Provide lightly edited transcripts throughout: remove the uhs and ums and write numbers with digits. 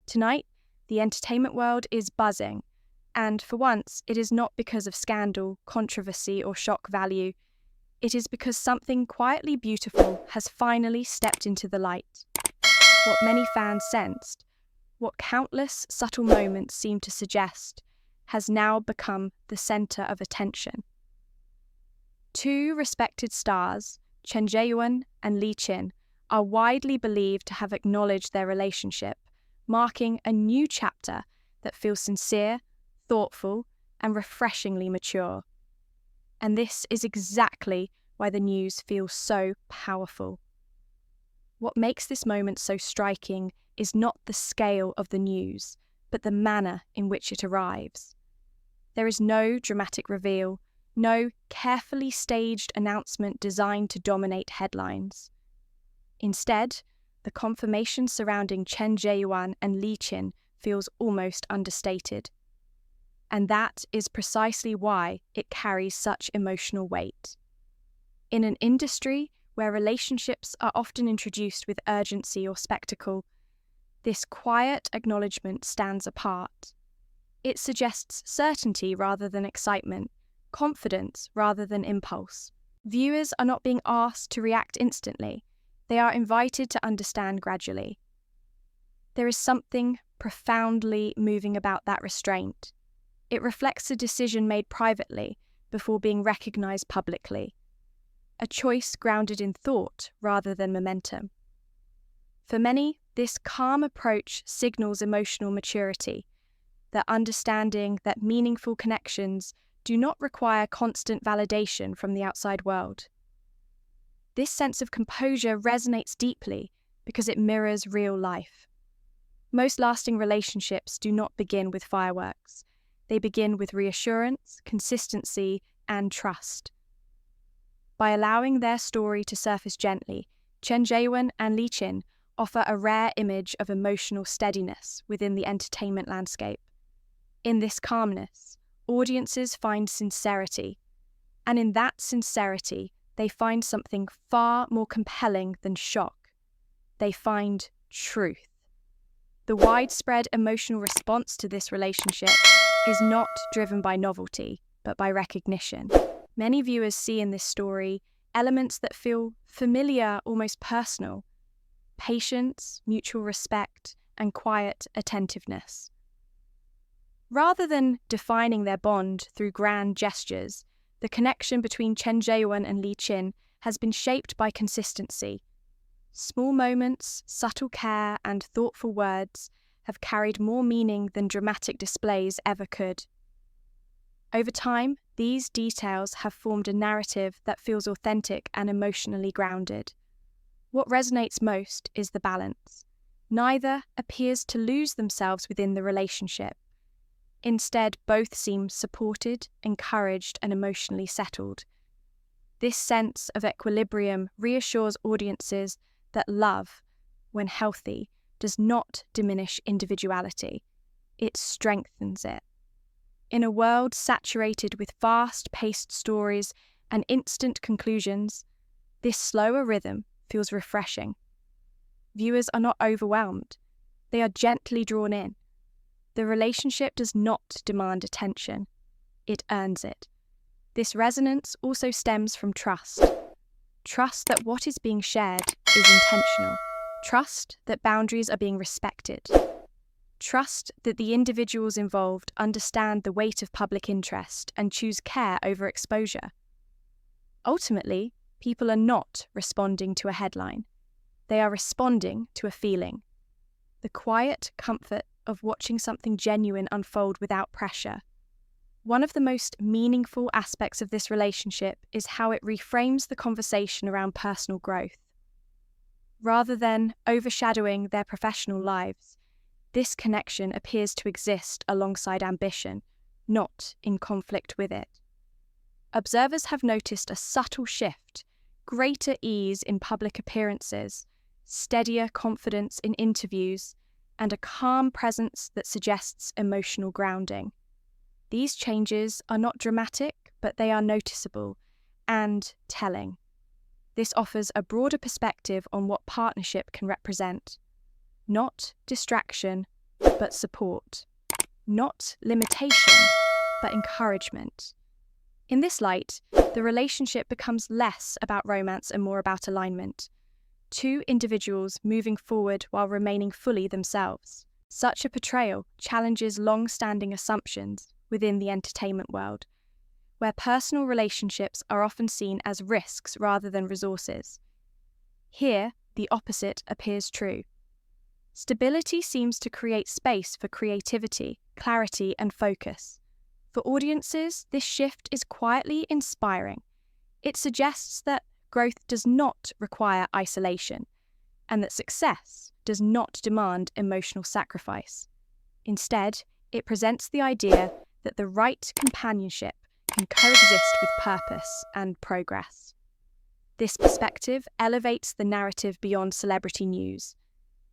Tonight, the entertainment world is buzzing, and for once, it is not because of scandal, controversy, or shock value. It is because something quietly beautiful has finally stepped into the light. What many fans sensed, what countless subtle moments seemed to suggest, has now become the center of attention. Two respected stars, Chen Zheyuan and Li Qin, are widely believed to have acknowledged their relationship, marking a new chapter that feels sincere, thoughtful, and refreshingly mature. And this is exactly why the news feels so powerful. What makes this moment so striking is not the scale of the news, but the manner in which it arrives. There is no dramatic reveal, no carefully staged announcement designed to dominate headlines. Instead, the confirmation surrounding Chen Zheyuan and Li Qin feels almost understated. And that is precisely why it carries such emotional weight. In an industry where relationships are often introduced with urgency or spectacle, this quiet acknowledgement stands apart. It suggests certainty rather than excitement, confidence rather than impulse. Viewers are not being asked to react instantly. They are invited to understand gradually. There is something profoundly moving about that restraint. It reflects a decision made privately before being recognized publicly, a choice grounded in thought rather than momentum. For many, this calm approach signals emotional maturity, the understanding that meaningful connections do not require constant validation from the outside world. This sense of composure resonates deeply because it mirrors real life. Most lasting relationships do not begin with fireworks. They begin with reassurance, consistency, and trust. By allowing their story to surface gently, Chen Zheyuan and Li Qin offer a rare image of emotional steadiness within the entertainment landscape. In this calmness, audiences find sincerity, and in that sincerity, they find something far more compelling than shock. They find truth. The widespread emotional response to this relationship is not driven by novelty, but by recognition. Many viewers see in this story elements that feel familiar, almost personal: patience, mutual respect, and quiet attentiveness. Rather than defining their bond through grand gestures, the connection between Chen Zheyuan and Li Qin has been shaped by consistency. Small moments, subtle care, and thoughtful words have carried more meaning than dramatic displays ever could. Over time, these details have formed a narrative that feels authentic and emotionally grounded. What resonates most is the balance. Neither appears to lose themselves within the relationship. Instead, both seem supported, encouraged, and emotionally settled. This sense of equilibrium reassures audiences that love, when healthy, does not diminish individuality. It strengthens it. In a world saturated with fast-paced stories and instant conclusions, this slower rhythm feels refreshing. Viewers are not overwhelmed. They are gently drawn in. The relationship does not demand attention. It earns it. This resonance also stems from trust. Trust that what is being shared is intentional. Trust that boundaries are being respected. Trust that the individuals involved understand the weight of public interest and choose care over exposure. Ultimately, people are not responding to a headline. They are responding to a feeling. The quiet comfort of watching something genuine unfold without pressure. One of the most meaningful aspects of this relationship is how it reframes the conversation around personal growth. Rather than overshadowing their professional lives, this connection appears to exist alongside ambition, not in conflict with it. Observers have noticed a subtle shift, greater ease in public appearances, steadier confidence in interviews, and a calm presence that suggests emotional grounding. These changes are not dramatic, but they are noticeable and telling. This offers a broader perspective on what partnership can represent. Not distraction, but support. Not limitation, but encouragement. In this light, the relationship becomes less about romance and more about alignment. Two individuals moving forward while remaining fully themselves. Such a portrayal challenges long-standing assumptions within the entertainment world, where personal relationships are often seen as risks rather than resources. Here, the opposite appears true. Stability seems to create space for creativity, clarity, and focus. For audiences, this shift is quietly inspiring. It suggests that growth does not require isolation, and that success does not demand emotional sacrifice. Instead, it presents the idea that the right companionship can coexist with purpose and progress. This perspective elevates the narrative beyond celebrity news.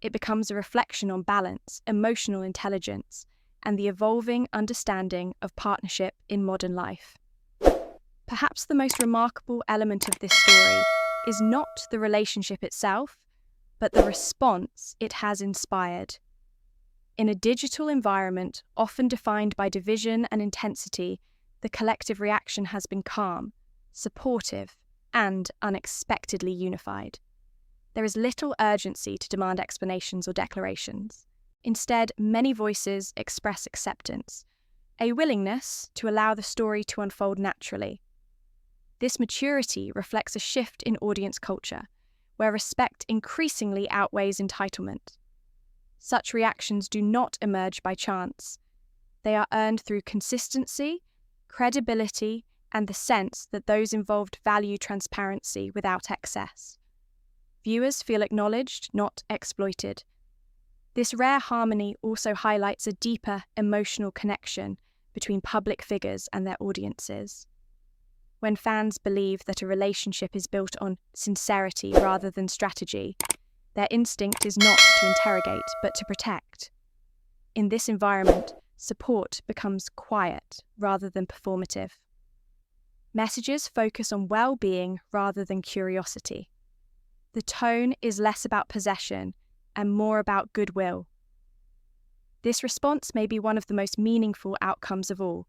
It becomes a reflection on balance, emotional intelligence, and the evolving understanding of partnership in modern life. Perhaps the most remarkable element of this story is not the relationship itself, but the response it has inspired. In a digital environment often defined by division and intensity, the collective reaction has been calm, supportive, and unexpectedly unified. There is little urgency to demand explanations or declarations. Instead, many voices express acceptance, a willingness to allow the story to unfold naturally. This maturity reflects a shift in audience culture, where respect increasingly outweighs entitlement. Such reactions do not emerge by chance. They are earned through consistency, credibility, and the sense that those involved value transparency without excess. Viewers feel acknowledged, not exploited. This rare harmony also highlights a deeper emotional connection between public figures and their audiences. When fans believe that a relationship is built on sincerity rather than strategy, their instinct is not to interrogate, but to protect. In this environment, support becomes quiet rather than performative. Messages focus on well-being rather than curiosity. The tone is less about possession and more about goodwill. This response may be one of the most meaningful outcomes of all.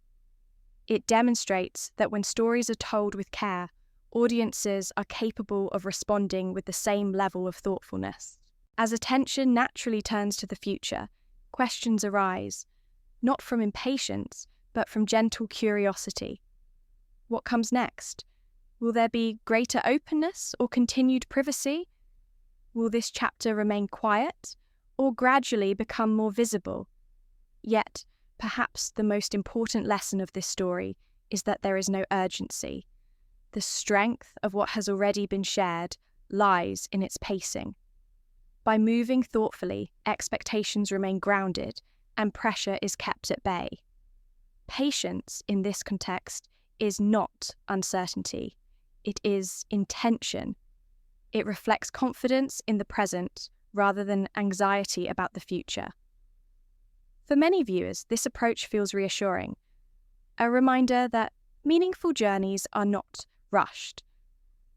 It demonstrates that when stories are told with care, audiences are capable of responding with the same level of thoughtfulness. As attention naturally turns to the future, questions arise, not from impatience, but from gentle curiosity. What comes next? Will there be greater openness or continued privacy? Will this chapter remain quiet or gradually become more visible? Yet, perhaps the most important lesson of this story is that there is no urgency. The strength of what has already been shared lies in its pacing. By moving thoughtfully, expectations remain grounded and pressure is kept at bay. Patience in this context is not uncertainty. It is intention. It reflects confidence in the present rather than anxiety about the future. For many viewers, this approach feels reassuring, a reminder that meaningful journeys are not rushed.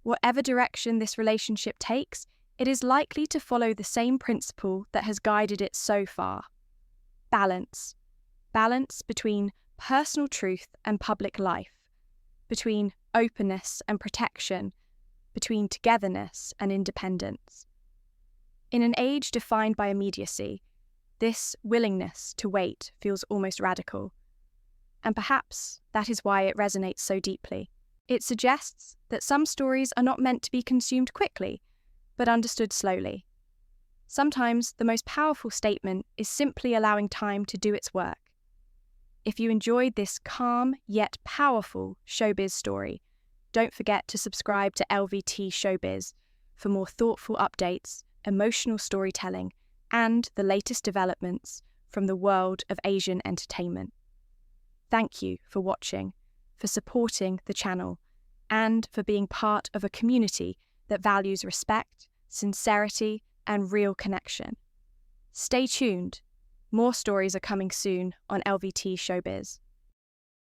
Whatever direction this relationship takes, it is likely to follow the same principle that has guided it so far. Balance. Balance between personal truth and public life, between openness and protection, between togetherness and independence. In an age defined by immediacy, this willingness to wait feels almost radical. And perhaps that is why it resonates so deeply. It suggests that some stories are not meant to be consumed quickly, but understood slowly. Sometimes the most powerful statement is simply allowing time to do its work. If you enjoyed this calm yet powerful showbiz story, don't forget to subscribe to LVT-SHOWBIZ for more thoughtful updates, emotional storytelling, and the latest developments from the world of Asian entertainment. Thank you for watching, for supporting the channel, and for being part of a community that values respect, sincerity, and real connection. Stay tuned. More stories are coming soon on LVT Showbiz.